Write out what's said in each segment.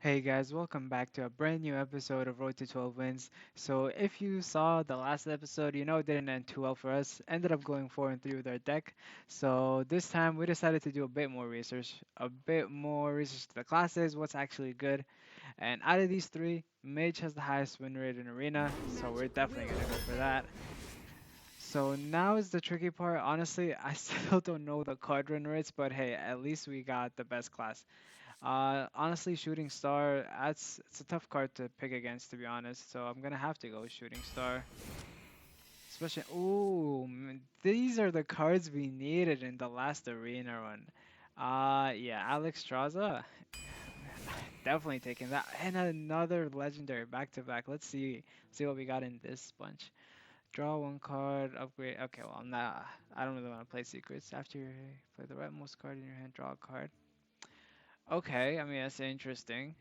Hey guys, welcome back to a brand new episode of Road to 12 Wins. So, if you saw the last episode, you know it didn't end too well for us. Ended up going 4 and 3 with our deck. So, this time we decided to do a bit more research to the classes, what's actually good. And out of these three, Mage has the highest win rate in Arena, so we're definitely going to go for that. So, now is the tricky part. Honestly, I still don't know the card win rates, but hey, at least we got the best class. Honestly, Shooting Star, that's it's a tough card to pick against, to be honest. So I'm gonna have to go with Shooting Star. Especially, ooh, these are the cards we needed in the last arena run. Yeah, Alex Straza, definitely taking that, and another legendary back to back. Let's see what we got in this bunch. Draw one card, upgrade. Okay, well, nah, I don't really want to play secrets. After you play the rightmost card in your hand, draw a card. Okay, I mean that's interesting.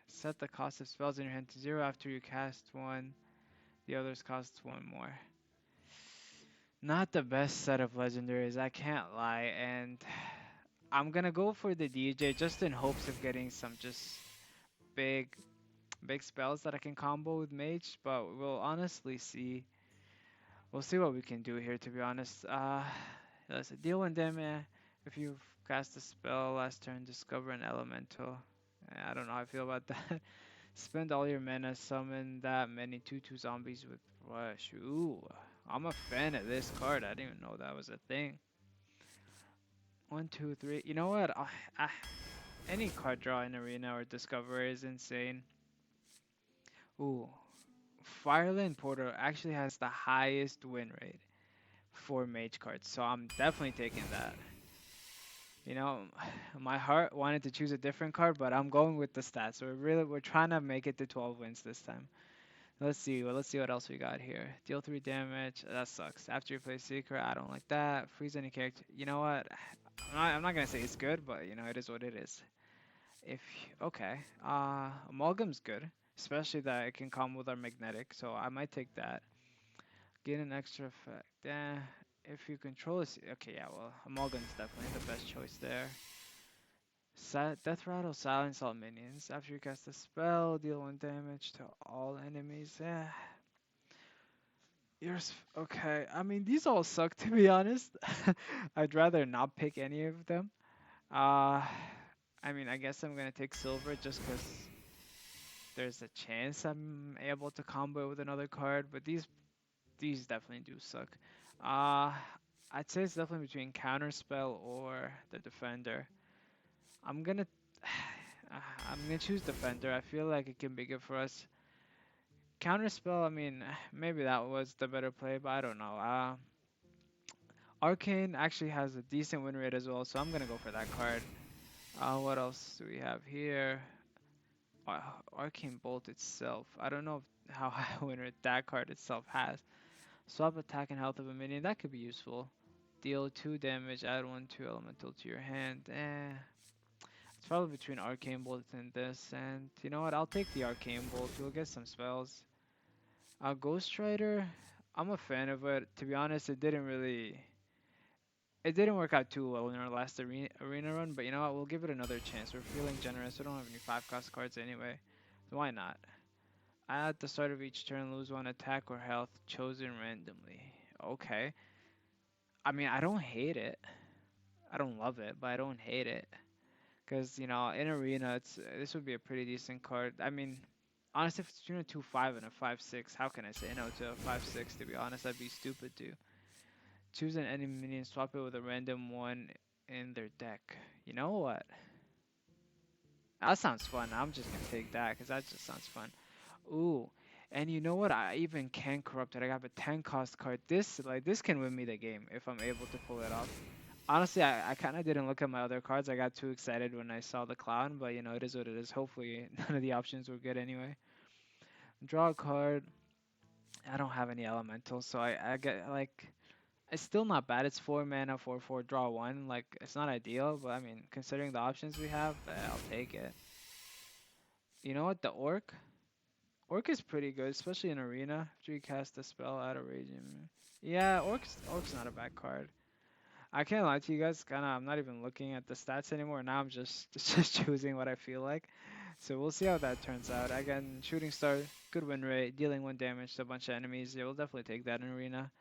Set the cost of spells in your hand to zero after you cast one. The others cost one more. Not the best set of legendaries, I can't lie. And I'm gonna go for the DJ just in hopes of getting some just big, big spells that I can combo with Mage. But we'll honestly see. We'll see what we can do here. To be honest, let's deal one damage if you've cast a spell last turn. Discover an elemental. I don't know how I feel about that. Spend all your mana, summon that many 2/2 zombies with Rush. Ooh, I'm a fan of this card. I didn't even know that was a thing. One, two, three. You know what? Any card draw in Arena or Discovery is insane. Ooh, Fireland Porter actually has the highest win rate for mage cards, so I'm definitely taking that. You know, my heart wanted to choose a different card, but I'm going with the stats. We're trying to make it to 12 wins this time. Let's see what else we got here. Deal 3 damage. That sucks. After you play Secret, I don't like that. Freeze any character. You know what? I'm not gonna say it's good, but you know it is what it is. If okay, Amalgam's good, especially that it can come with our magnetic. So I might take that. Gain an extra effect. If you control it, okay, yeah. Well, Amalgam's definitely the best choice there. Death Rattle silence all minions. After you cast a spell, deal 1 damage to all enemies. Okay. I mean, these all suck to be honest. I'd rather not pick any of them. Uh, I mean, I guess I'm gonna take silver just because there's a chance I'm able to combo it with another card. But these definitely do suck. Uh, I'd say it's definitely between counterspell or the defender. I'm gonna I'm gonna choose defender. I feel like it can be good for us. Counterspell, I mean, maybe that was the better play, but I don't know. Arcane actually has a decent win rate as well, so I'm gonna go for that card. What else do we have here? Arcane Bolt itself. I don't know how high a win rate that card itself has. Swap attack and health of a minion. That could be useful. Deal 2 damage, add 1 2 elemental to your hand. It's probably between Arcane Bolt and this. And you know what? I'll take the Arcane Bolt. We'll get some spells. Ghost Rider. I'm a fan of it. To be honest, it didn't work out too well in our last arena run, but you know what? We'll give it another chance. We're feeling generous. We don't have any 5 cost cards anyway. So why not? At the start of each turn, lose 1 attack or health chosen randomly. Okay. I mean, I don't hate it. I don't love it, but I don't hate it. Because, you know, in arena, this would be a pretty decent card. I mean, honestly, if it's between a 2/5 and a 5/6, how can I say no to a 5/6? To be honest, I'd be stupid to. Choose an enemy minion, swap it with a random one in their deck. You know what? That sounds fun. I'm just gonna take that because that just sounds fun. Ooh, and you know what? I even can corrupt it. I got a 10 cost card. This can win me the game if I'm able to pull it off. Honestly, I kind of didn't look at my other cards. I got too excited when I saw the clown, but you know, it is what it is. Hopefully, none of the options were good anyway. Draw a card. I don't have any elementals, so I get like it's still not bad. It's 4 mana, 4/4, draw one. Like it's not ideal, but I mean, considering the options we have, I'll take it. You know what? The orc. Orc is pretty good, especially in arena. After you cast a spell out of radiant. Yeah, orc's not a bad card. I can't lie to you guys. Kind of, I'm not even looking at the stats anymore. Now I'm just just choosing what I feel like. So we'll see how that turns out. Again, shooting star, good win rate, dealing 1 damage to a bunch of enemies. Yeah, we'll definitely take that in arena.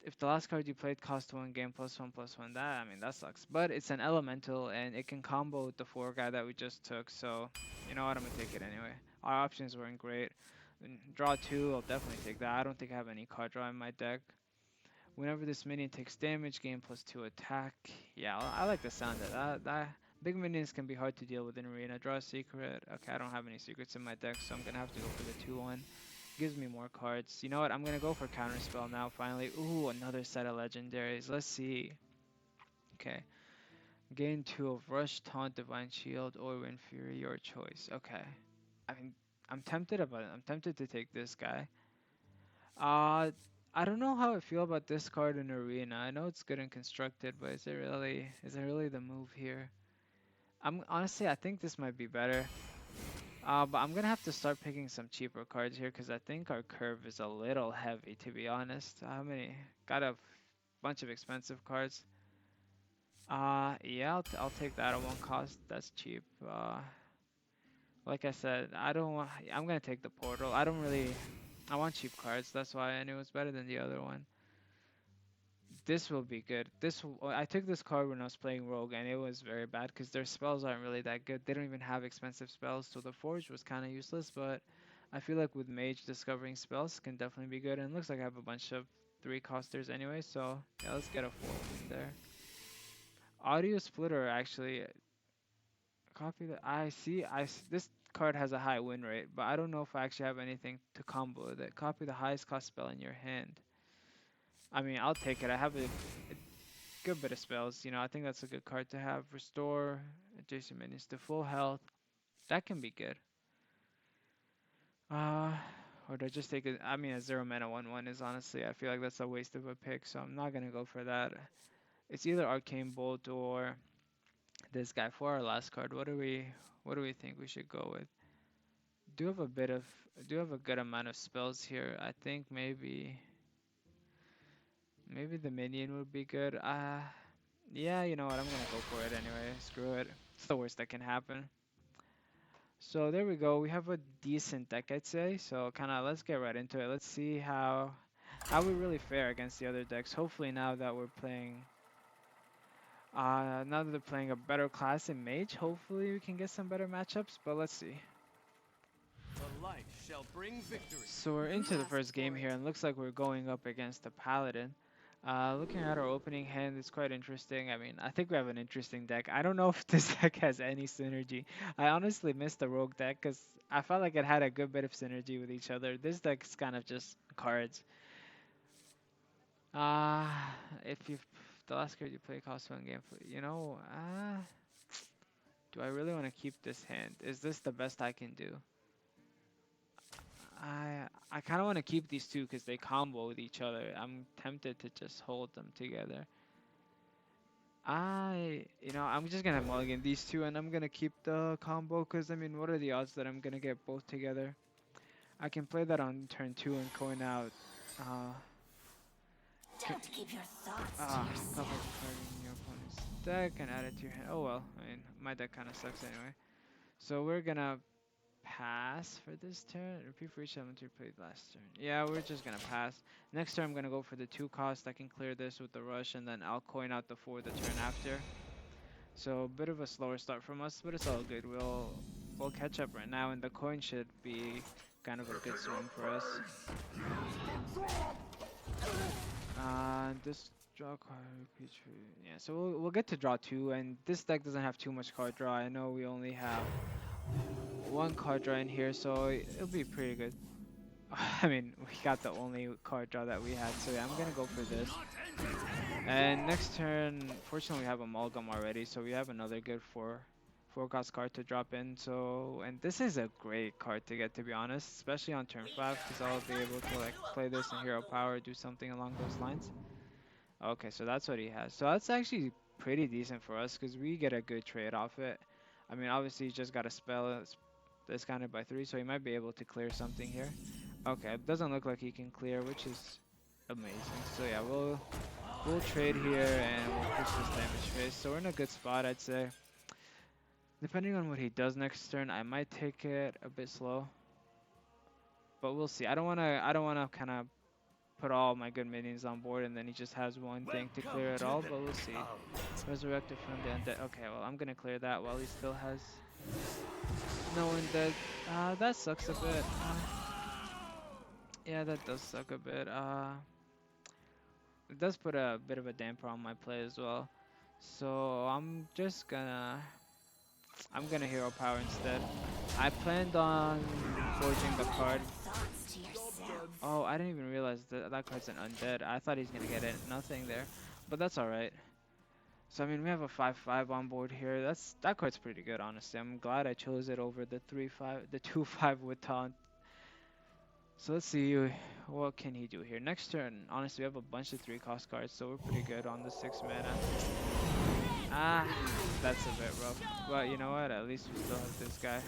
If the last card you played cost 1 game +1/+1, that, I mean, that sucks. But it's an elemental and it can combo with the 4 guy that we just took. So you know what, I'm gonna take it anyway. Our options weren't great. Draw 2, I'll definitely take that. I don't think I have any card draw in my deck. Whenever this minion takes damage, gain +2 attack. Yeah, I like the sound of that. Big minions can be hard to deal with in arena. Draw a secret. Okay, I don't have any secrets in my deck, so I'm gonna have to go for the 2/1. Gives me more cards. You know what? I'm gonna go for counterspell now. Finally. Ooh, another set of legendaries. Let's see. Okay. Gain 2 of Rush, Taunt, Divine Shield, or Wind Fury. Your choice. Okay. I mean, I'm tempted to take this guy. Uh, I don't know how I feel about this card in Arena. I know it's good and constructed, but is it really the move here? I'm honestly, I think this might be better. But I'm gonna have to start picking some cheaper cards here because I think our curve is a little heavy, to be honest. How many? Got a bunch of expensive cards. Yeah, I'll take that at 1 cost. That's cheap. Like I said, I don't want. I'm gonna take the portal. I don't really. I want cheap cards. That's why, and it was better than the other one. This will be good. I took this card when I was playing Rogue, and it was very bad because their spells aren't really that good. They don't even have expensive spells, so the Forge was kind of useless. But I feel like with Mage, discovering spells can definitely be good. And it looks like I have a bunch of 3 costers anyway, so yeah, let's get a 4 there. Audio Splitter actually. Copy that. This card has a high win rate, but I don't know if I actually have anything to combo with it. Copy the highest cost spell in your hand. I mean, I'll take it. I have a good bit of spells. I think that's a good card to have. Restore adjacent minions to full health. That can be good. Uh, or do I just take it? I mean, a 0 mana 1/1 is honestly, I feel like that's a waste of a pick, so I'm not gonna go for that. It's either Arcane Bolt or this guy for our last card. What do we think we should go with? Do have a bit of, do have a good amount of spells here. I think maybe the minion would be good. Yeah, you know what? I'm gonna go for it anyway. Screw it. It's the worst that can happen. So there we go. We have a decent deck, I'd say. So kind of let's get right into it. Let's see how we really fare against the other decks. Hopefully now that they're playing a better class in Mage, hopefully we can get some better matchups. But let's see. The light shall bring victory. So we're into the first game here, and looks like we're going up against a Paladin. Looking at our opening hand, it's quite interesting. I mean, I think we have an interesting deck. I don't know if this deck has any synergy. I honestly missed the Rogue deck because I felt like it had a good bit of synergy with each other. This deck's kind of just cards. Uh, if you the last card you play costs 1 game, do I really want to keep this hand? Is this the best I can do? I kind of want to keep these two because they combo with each other. I'm tempted to just hold them together. I'm just gonna mulligan these two and I'm gonna keep the combo because I mean, what are the odds that I'm gonna get both together? I can play that on turn 2 and coin out. Don't keep your thoughts to Cover yourself. targeting your opponent's deck and add it to your hand. Oh well, I mean, my deck kind of sucks anyway. So we're gonna pass for this turn. Repeat for each element you played last turn. Yeah, we're just gonna pass. Next turn I'm gonna go for the 2 cost. I can clear this with the rush and then I'll coin out the 4 the turn after. So a bit of a slower start from us, but it's all good. We'll catch up right now and the coin should be kind of a good swing for us. This draw card repeat. Yeah, so we'll get to draw 2 and this deck doesn't have too much card draw. I know we only have 1 card draw in here, so it'll be pretty good. I mean, we got the only card draw that we had, so yeah, I'm gonna go for this. And next turn, fortunately we have a Mulgam already, so we have another good 4 cost card to drop in. So, and this is a great card to get, to be honest, especially on turn 5, because I'll be able to like play this in hero power, do something along those lines. Okay, so that's what he has. So that's actually pretty decent for us, because we get a good trade off it. I mean, obviously, he's just got to spell it. Discounted by 3, so he might be able to clear something here. Okay, it doesn't look like he can clear, which is amazing. So yeah, we'll trade here and we'll push this damage phase. So we're in a good spot, I'd say. Depending on what he does next turn, I might take it a bit slow, but we'll see. I don't wanna kind of put all my good minions on board and then he just has one thing to Welcome clear it to all, the but we'll see. cult. Resurrected from the undead. Okay, well, I'm gonna clear that while he still has no undead. That sucks a bit. Yeah, that does suck a bit. It does put a bit of a damper on my play as well. So I'm gonna hero power instead. I planned on forging the Keep your card. thoughts to Job yourself. done. Oh, I didn't even realize that that card's an undead. I thought he's gonna get it. Nothing there, but that's all right. So I mean, we have a 5/5 on board here. That card's pretty good, honestly. I'm glad I chose it over the 3/5, the 2/5 with taunt. So let's see what can he do here. Next turn, honestly, we have a bunch of 3 cost cards, so we're pretty good on the 6 mana. Ah, that's a bit rough. But you know what? At least we still have this guy.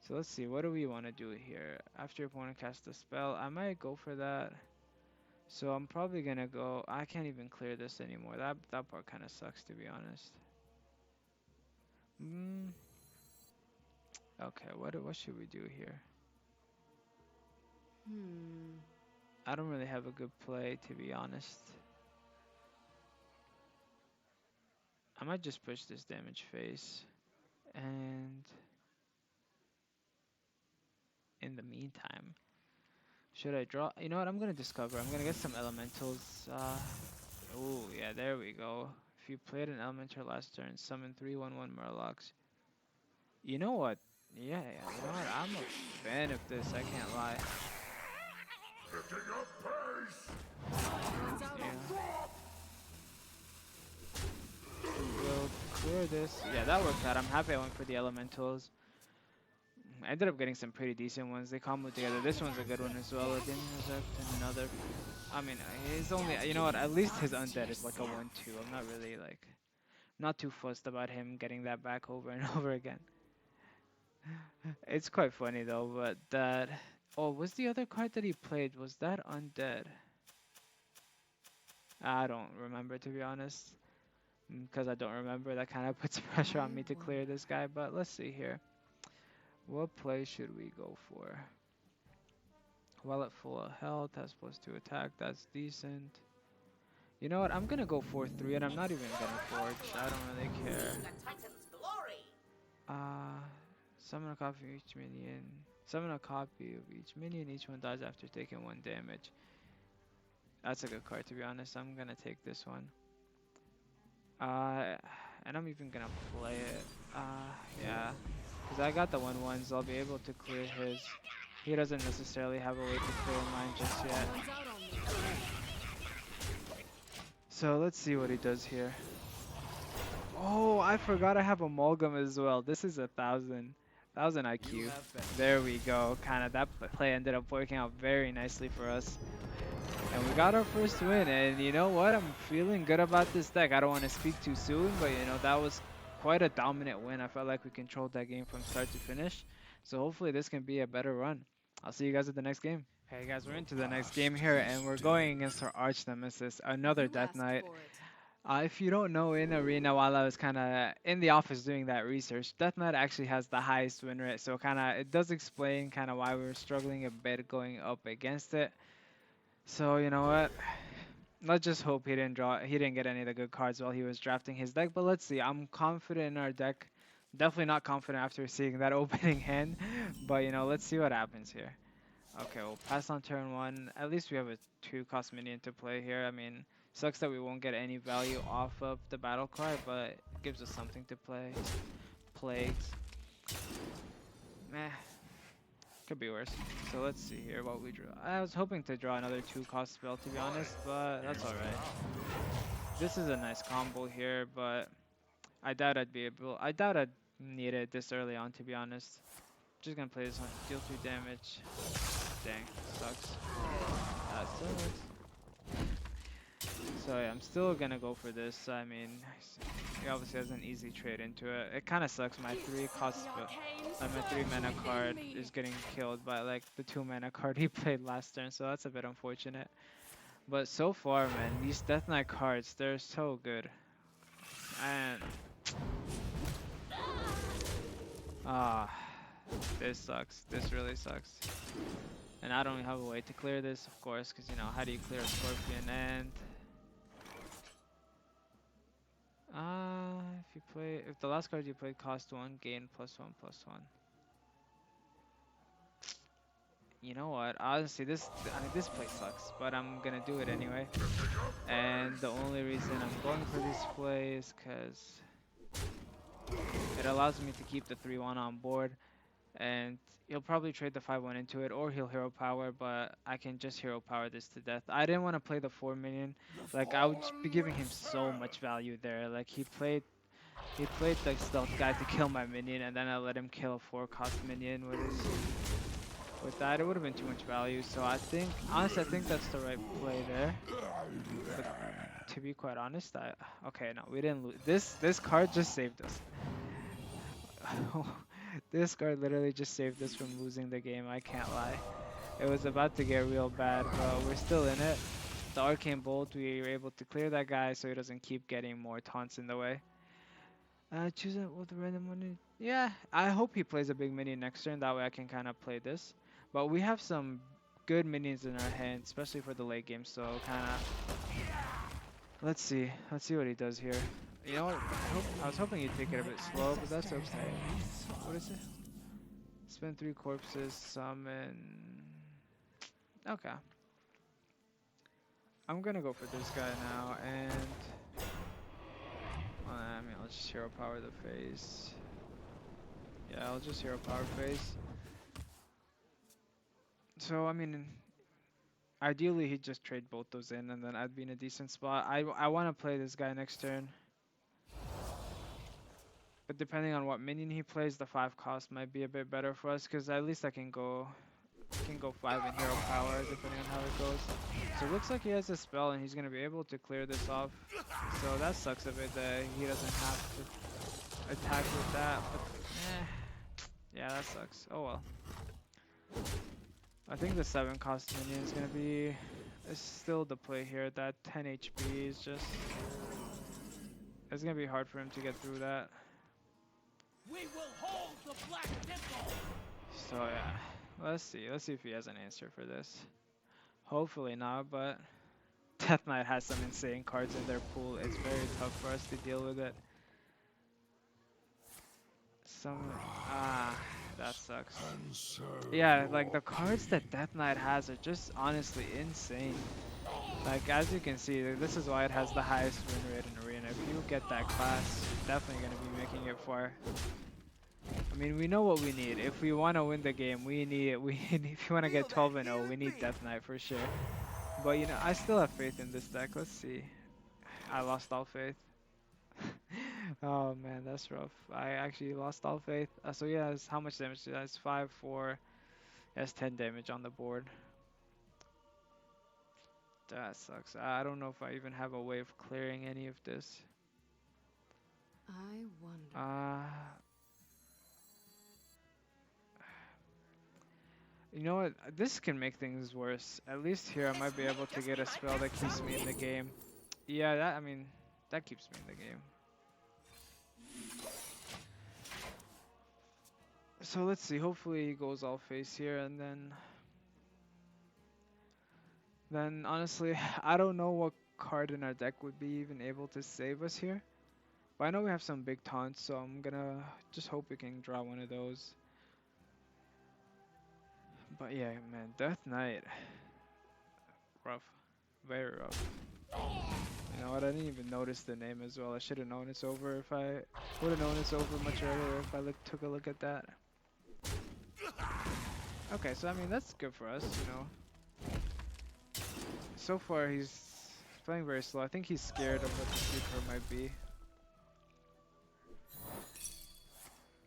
So let's see, what do we want to do here? After your opponent casts a spell, I might go for that. So I'm probably gonna go. I can't even clear this anymore. That part kind of sucks, to be honest. Mm, okay, what should we do here? I don't really have a good play, to be honest. I might just push this damage phase, and in the meantime, should I draw? You know what? I'm gonna discover. I'm gonna get some elementals. Oh yeah, there we go. If you played an elemental last turn, summon 3/1/1 Murlocs. You know what? Yeah, you know what? I'm a fan of this. I can't lie. Yeah. We'll clear this. Yeah, that worked out. I'm happy I went for the elementals. I ended up getting some pretty decent ones. They combo together. This one's a good one as well. It didn't resurrect and another. I mean, he's only. You know what? At least his undead is like a 1/2. I'm not really like. Not too fussed about him getting that back over and over again. It's quite funny though, but that. Oh, was the other card that he played? Was that undead? I don't remember, to be honest. Because I don't remember, that kind of puts pressure on me to clear this guy. But let's see here. What play should we go for? While at full health, has +2 attack. That's decent. You know what? I'm gonna go 4/3, and I'm not even gonna forge. I don't really care. The Titan's glory. Uh, summon a copy of each minion. Summon a copy of each minion. Each one dies after taking 1 damage. That's a good card, to be honest. I'm gonna take this one. Uh, and I'm even gonna play it. Yeah. Because I got the 1/1s. I'll be able to clear his. He doesn't necessarily have a way to clear mine just yet. So let's see what he does here. Oh, I forgot I have Amalgam as well. This is 1,000 You IQ. have been. There we go. Kind of that play ended up working out very nicely for us. And we got our first win. And you know what? I'm feeling good about this deck. I don't want to speak too soon, but you know, that was quite a dominant win. I felt like we controlled that game from start to finish. So hopefully this can be a better run. I'll see you guys at the next game. Hey guys, we're into the next game here, and we're going against our arch nemesis, another Death Knight. If you don't know, in Arena, while I was kind of in the office doing that research, Death Knight actually has the highest win rate. So kind of it does explain kind of why we were struggling a bit going up against it. So you know what? Let's just hope he didn't get any of the good cards while he was drafting his deck. But let's see. I'm confident in our deck. Definitely not confident after seeing that opening hand. But you know, let's see what happens here. Okay, we'll pass on turn 1. At least we have a 2 cost minion to play here. I mean, sucks that we won't get any value off of the battle cry, but it gives us something to play. Plagues. Meh. Could be worse. So let's see here what we draw. I was hoping to draw another 2 cost spell, to be honest, but that's alright. This is a nice combo here, but I doubt I'd be able. I doubt I'd need it this early on, to be honest. Just gonna play this one. Deal 2 damage. Dang, sucks. That sucks. So yeah, I'm still gonna go for this. I mean, he obviously has an easy trade into it. It kind of sucks. My 3 cost, my 3 mana card is getting killed by like the 2 mana card he played last turn. So that's a bit unfortunate. But so far, man, these Death Knight cards, they're so good. And Ah, this sucks. This really sucks. And I don't have a way to clear this, of course, because you know, how do you clear a Scorpion? And if the last card you played cost one, gain +1/+1. You know what? Honestly, I mean, this play sucks, but I'm gonna do it anyway. And the only reason I'm going for this play is because it allows me to keep the 3/1 on board, and he'll probably trade the 5/1 into it, or he'll hero power, but I can just hero power this to death. I didn't want to play the 4 minion, like I would just be giving him so much value there. Like he played the stealth guy to kill my minion, and then I let him kill a 4 cost minion with that. It would have been too much value. So I think honestly, I think that's the right play there. But to be quite honest, okay, no, we didn't lose. This card just saved us. This card literally just saved us from losing the game. I can't lie. It was about to get real bad, but we're still in it. The Arcane Bolt, we were able to clear that guy so he doesn't keep getting more taunts in the way. Choose it with the random one. Yeah, I hope he plays a big minion next turn. That way I can kind of play this. But we have some good minions in our hand, especially for the late game. So kind of, let's see. Let's see what he does here. You know what? I was hoping he'd take it a bit slow, but that's okay. What is it? Spend 3 corpses, summon. Okay. I'm gonna go for this guy now, and I mean, I'll just hero power the face. Yeah, I'll just hero power face. So I mean, ideally he'd just trade both those in, and then I'd be in a decent spot. I want to play this guy next turn, but depending on what minion he plays, the 5 cost might be a bit better for us, because at least I can go 5 in hero power depending on how it goes. So it looks like he has a spell, and he's gonna be able to clear this off. So that sucks a bit that he doesn't have to attack with that, but yeah, that sucks. Oh well. I think the 7 cost minion is gonna be is still the play here. That 10 HP is just it's gonna be hard for him to get through that. We will hold the Black Temple. So yeah, let's see. Let's see if he has an answer for this. Hopefully not, but Death Knight has some insane cards in their pool. It's very tough for us to deal with it. Some that sucks. Yeah, like the cards that Death Knight has are just honestly insane. Like as you can see, this is why it has the highest win rate in Arena. If you get that class, you're definitely gonna be making it far. I mean, we know what we need. If we want to win the game, we need. If you want to get 12 and 0, we need Death Knight for sure. But you know, I still have faith in this deck. Let's see. I lost all faith. Oh man, that's rough. I actually lost all faith. So yeah, how much damage? That's 5, 4. That's 10 damage on the board. That sucks. I don't know if I even have a way of clearing any of this. I wonder. You know what? This can make things worse. At least here I might be able to get a spell that keeps me in the game. Yeah, I mean, that keeps me in the game. So let's see. Hopefully he goes all face here, and then honestly, I don't know what card in our deck would be even able to save us here. But I know we have some big taunts, so I'm gonna just hope we can draw one of those. But yeah, man, Death Knight, rough, very rough. You know what? I didn't even notice the name as well. I should have known it's over if I would have known it's over much earlier if I took a look at that. Okay, so I mean that's good for us, you know. So far he's playing very slow. I think he's scared of what the future might be.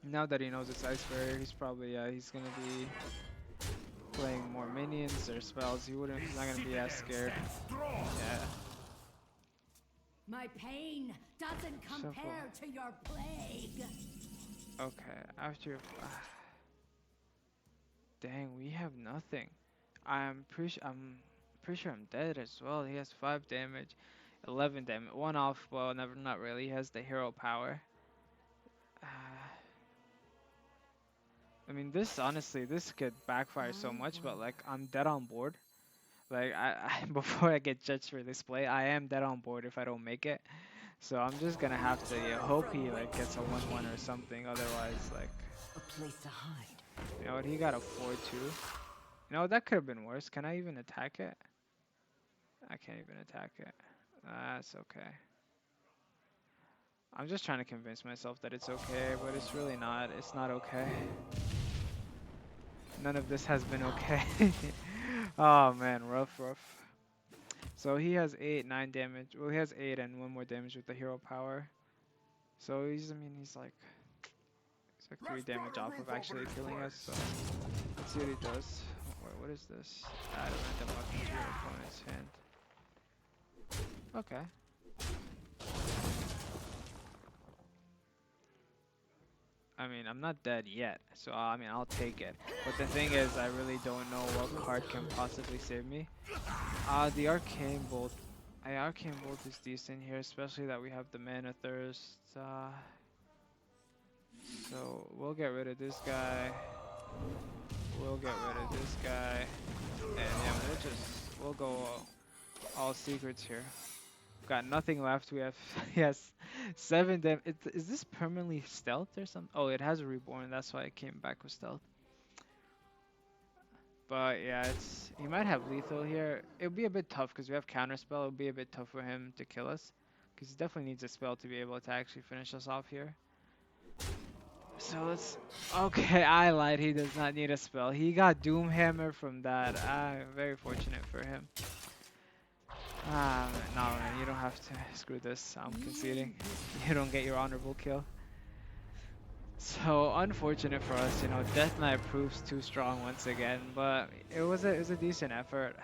Now that he knows it's Ice Barrier, he's probably he's gonna be playing more minions or spells. He's not gonna be as scared. Yeah. My pain doesn't compare to your plague. Okay, dang, we have nothing. I'm pretty sure I'm dead as well. He has 5 damage, 11 damage, 1 off. Well, never, not really. He has the hero power. Uh, I mean, this honestly, this could backfire so I much, but wonder. like I'm dead on board. Like I before I get judged for this play, I am dead on board if I don't make it. So I'm just gonna have to Turn hope he from like gets a witch's 1-1 or cave. something. Otherwise, like A place to hide. you know what, he got a 4-2. You know that could have been worse. Can I even attack it? I can't even attack it. That's okay. I'm just trying to convince myself that it's okay, but it's really not. It's not okay. None of this has been okay. Oh man, rough, rough. So he has 8, 9 damage. Well, he has 8 and 1 more damage with the hero power. So he's, I mean, he's like 3 damage off of actually killing us. So let's see what he does. Wait, what is this? Add a random weapon to your opponent's hand. Okay. I mean, I'm not dead yet, so I mean, I'll take it. But the thing is, I really don't know what card can possibly save me. The Arcane Bolt. Arcane Bolt is decent here, especially that we have the Mana Thirst. So we'll get rid of this guy. We'll get rid of this guy. And yeah, we'll go all secrets here. Got nothing left. We have yes, 7 dam. Is this permanently stealth or something? Oh, it has a reborn. That's why it came back with stealth. But yeah, it's he might have lethal here. It'll be a bit tough because we have counterspell. It'll be a bit tough for him to kill us because he definitely needs a spell to be able to actually finish us off here. So let's. Okay, I lied. He does not need a spell. He got Doomhammer from that. Very fortunate for him. No, man, you don't have to screw this. I'm conceding. You don't get your honorable kill. So unfortunate for us, you know, Death Knight proves too strong once again, but it was a decent effort.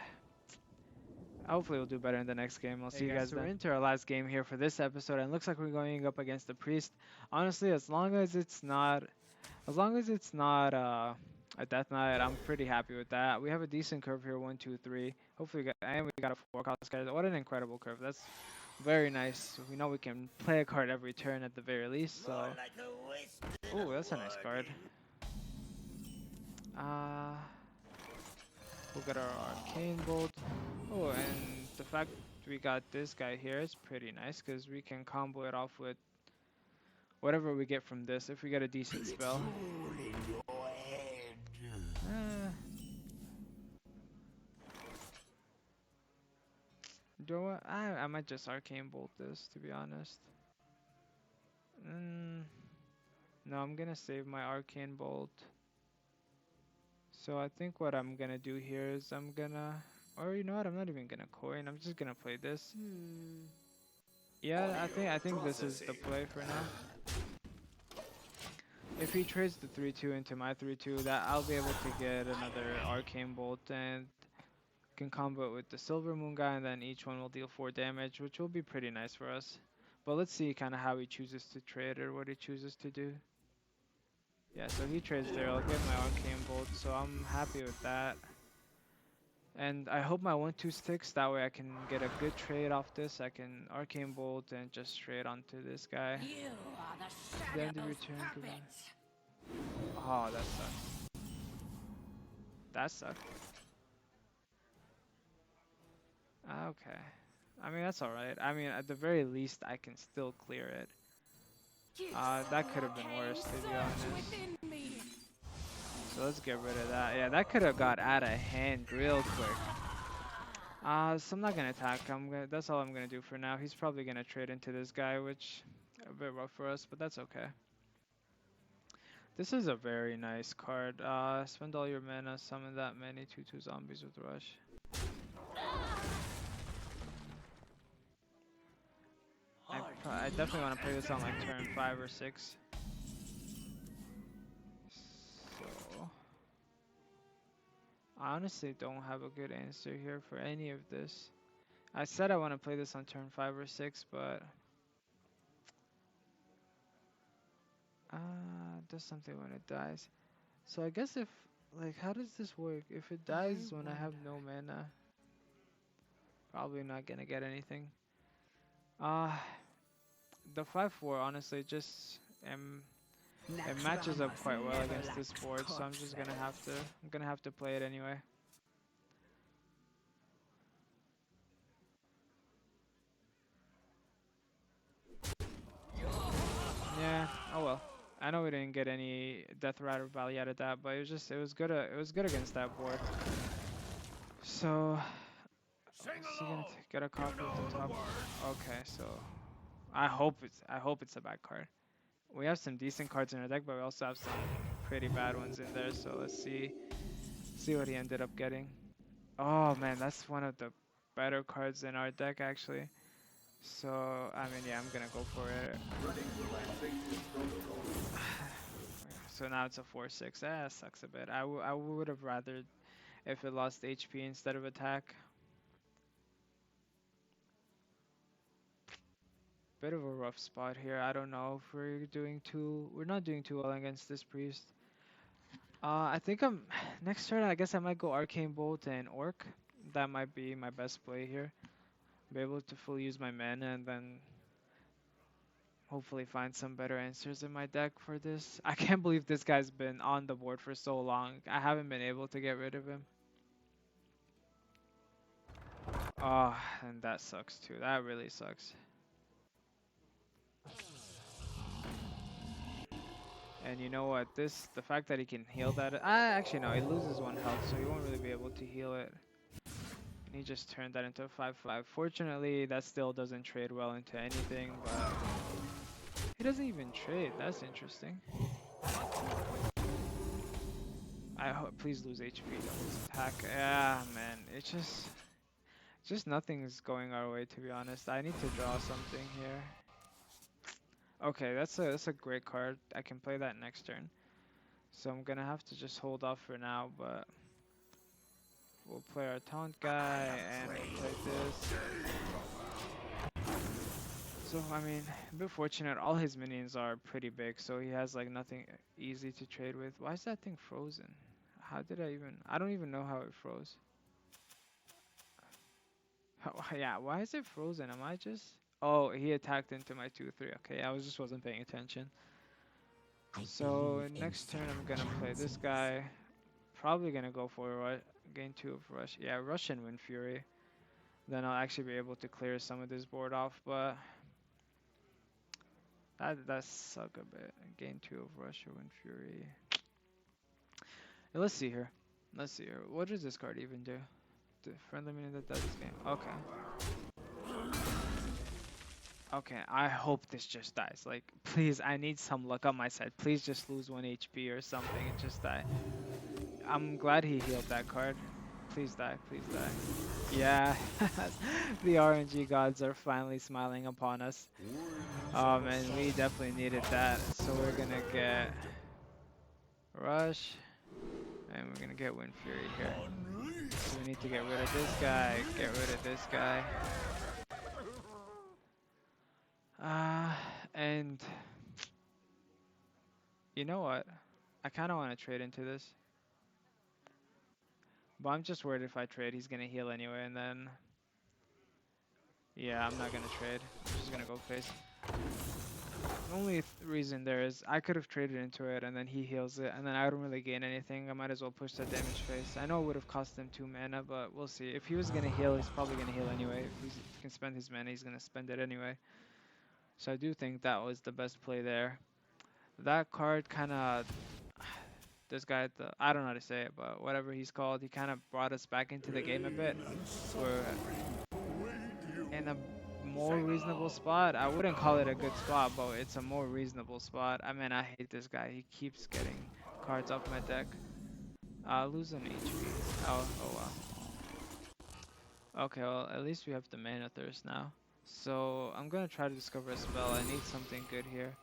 Hopefully we'll do better in the next game. I'll see you guys then. So we're into our last game here for this episode, and it looks like we're going up against the priest. Honestly, as long as it's not a Death Knight, I'm pretty happy with that. We have a decent curve here, 1, 2, 3. Hopefully, and we got a 4 cost card. What an incredible curve! That's very nice. We know we can play a card every turn at the very least. So, oh, that's a nice card. Uh, we'll get our Arcane Bolt. Oh, and the fact we got this guy here is pretty nice because we can combo it off with whatever we get from this if we get a decent spell. Uh, do I might just Arcane Bolt this, to be honest. Mm, no, I'm gonna save my Arcane Bolt. So I think what I'm gonna do here is or you know what? I'm not even gonna coin. I'm just gonna play this. Yeah, I think this is the play for now. If he trades the 3-2 into my 3-2, that I'll be able to get another Arcane Bolt and can combo it with the Silver Moon guy, and then each one will deal 4 damage, which will be pretty nice for us. But let's see kind of how he chooses to trade or what he chooses to do. Yeah, so he trades there. I'll get my Arcane Bolt, so I'm happy with that. And I hope my 1-2 sticks, that way I can get a good trade off this. I can Arcane Bolt and just trade onto this guy. You are the Then the shadow's return could be... puppet. Oh, that sucks. That sucked. Okay. I mean, that's alright. I mean, at the very least, I can still clear it. That could have been worse, to be honest. So let's get rid of that. Yeah, that could have got out of hand real quick. So I'm not gonna attack. That's all I'm gonna do for now. He's probably gonna trade into this guy, which a bit rough for us, but that's okay. This is a very nice card. Spend all your mana, summon that many 2/2 zombies with rush. I definitely want to play this on like turn 5 or 6. So I honestly don't have a good answer here for any of this. I said I want to play this on turn 5 or 6, but does something when it dies. So I guess if, like, how does this work? If it dies when I have no mana, probably not gonna get anything. Uh, the 5/4 honestly just am It Next matches round up must quite well never against lack this board, so I'm just gonna have to corpses. play it anyway. Yeah, oh well. I know we didn't get any Death Rider value out of that, but it was good. It was good against that board. So, Sing is he gonna along. get a You copy of the know the top? words. Okay, so I hope it's a bad card. We have some decent cards in our deck, but we also have some pretty bad ones in there. So let's see what he ended up getting. Oh man, that's one of the better cards in our deck actually. So I mean, yeah, I'm gonna go for it. So now it's a 4/6. Sucks a bit. I would have rather if it lost HP instead of attack. Bit of a rough spot here. I don't know if we're not doing too well against this priest. I think I'm next turn. I guess I might go Arcane Bolt and Orc. That might be my best play here. Be able to fully use my mana and then hopefully find some better answers in my deck for this. I can't believe this guy's been on the board for so long. I haven't been able to get rid of him. Oh, and that sucks too. That really sucks. And you know what? The fact that he can heal that. Actually no, he loses 1 health, so he won't really be able to heal it. And he just turned that into a 5/5. Fortunately, that still doesn't trade well into anything, but he doesn't even trade. That's interesting. I hope please lose HP, don't lose attack. Yeah, man, it's just nothing's going our way to be honest. I need to draw something here. Okay, that's a great card. I can play that next turn. So I'm gonna have to just hold off for now, but we'll play our taunt guy and we'll play this. So I mean, a bit fortunate. All his minions are pretty big, so he has like nothing easy to trade with. Why is that thing frozen? How did I even? I don't even know how it froze. Yeah, why is it frozen? Am I just? Oh, he attacked into my 2/3. Okay, I just wasn't paying attention. So next turn I'm gonna play this guy. Probably gonna go for gain 2 of rush. Yeah, rush and Wind Fury. Then I'll actually be able to clear some of this board off, but that does suck a bit. Gain 2 of rush or Wind Fury. Let's see here. Let's see here. What does this card even do? The friendly minion that does this game. Okay. Okay, I hope this just dies. Like, please, I need some luck on my side. Please just lose 1 HP or something and just die. I'm glad he healed that card. Please die, please die. Yeah, the RNG gods are finally smiling upon us. Oh man, we definitely needed that. So we're gonna get Rush, and we're gonna get Wind Fury here. So we need to get rid of this guy, get rid of this guy. Uh, and you know what? I kind of want to trade into this. But I'm just worried if I trade, he's gonna heal anyway, and then yeah, I'm not gonna trade. I'm just gonna go face. The only reason there is I could have traded into it, and then he heals it, and then I don't really gain anything. I might as well push that damage face. I know it would have cost him 2 mana, but we'll see. If he was gonna heal, he's probably gonna heal anyway. If he can spend his mana, he's gonna spend it anyway. So I do think that was the best play there. That card kind of this guy, I don't know how to say it, but whatever he's called, he kind of brought us back into the game a bit. We're in a more Sing reasonable along. spot. I wouldn't call it a good spot, but it's a more reasonable spot. I mean, I hate this guy. He keeps getting cards off my deck. Lose an HP. Oh well. Okay, well, at least we have the mana thirst now. So I'm gonna try to discover a spell. I need something good here.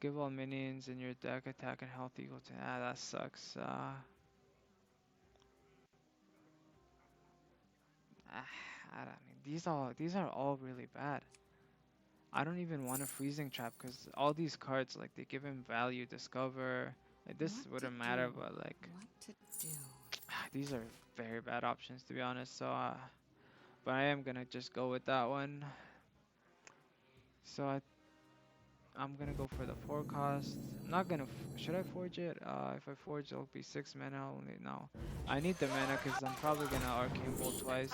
Give all minions in your deck attack and health equal to. That sucks. I mean, these are all really bad. I don't even want a freezing trap because all these cards like they give him value, discover. Like this What to wouldn't do? matter, but like What to do? these are very bad options to be honest. So, but I am gonna just go with that one. So I'm gonna go for the forecast. I'm not gonna. Should I forge it? If I forge, it'll be 6 mana only. No, I need the mana because I'm probably gonna arcane bolt twice.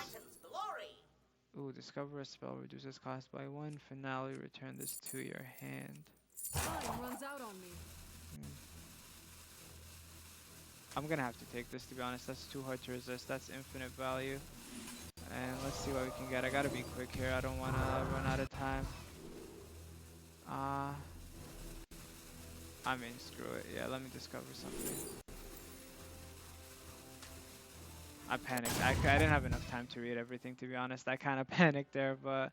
Ooh, discover a spell reduces cost by one. Finale, return this to your hand. Time runs out on me. Hmm. I'm gonna have to take this to be honest. That's too hard to resist. That's infinite value. And let's see what we can get. I gotta be quick here. I don't wanna run out of time. Uh, I mean, screw it. Yeah, let me discover something. I panicked. I didn't have enough time to read everything to be honest. I kind of panicked there, but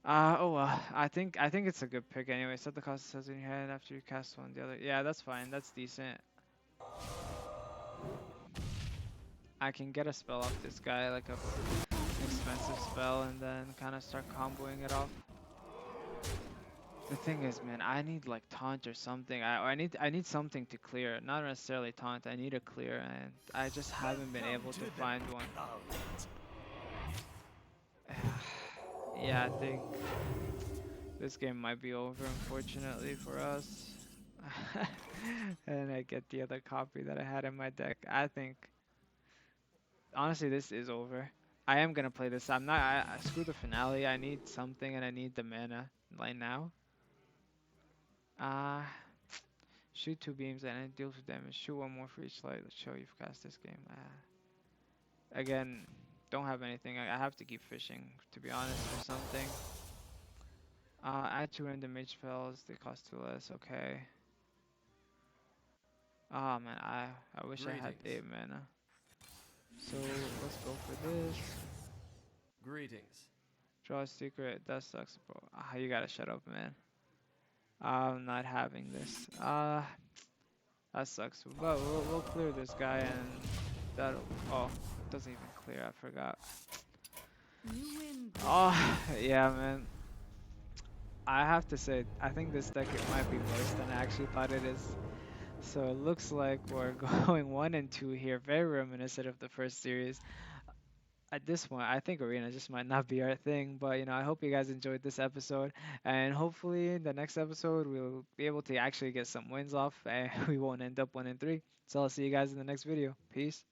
oh well. I think it's a good pick anyway. Set the cost says in your hand after you cast one the other. Yeah, that's fine. That's decent. I can get a spell off this guy, like a expensive spell, and then kind of start comboing it off. The thing is, man, I need like taunt or something. I need something to clear. Not necessarily taunt. I need a clear, and I just haven't been Welcome able to to the find one. clouds. Yeah, I think this game might be over, unfortunately for us. And I get the other copy that I had in my deck. I think, honestly, this is over. I am gonna play this. I'm not. Screw the finale. I need something, and I need the mana right now. Uh, shoot two beams and it deals with damage. Shoot one more for each light. Let's show you've cast this game. Again, don't have anything. I have to keep fishing, to be honest, for something. Add two random mage spells. They cost two less. Okay. Oh man, I wish I had Greetings. 8 mana. So let's go for this. Greetings. Draw a secret. That sucks, bro. You gotta shut up, man. I'm not having this. That sucks. But we'll clear this guy and that'll. Oh, it doesn't even clear. I forgot. You win, Oh, prisoner. yeah, man. I have to say, I think this deck it might be worse than I actually thought it is. So it looks like we're going 1 and 2 here, very reminiscent of the first series. At this point, I think Arena just might not be our thing, but I hope you guys enjoyed this episode, and hopefully in the next episode we'll be able to actually get some wins off, and we won't end up 1 and 3. So I'll see you guys in the next video. Peace.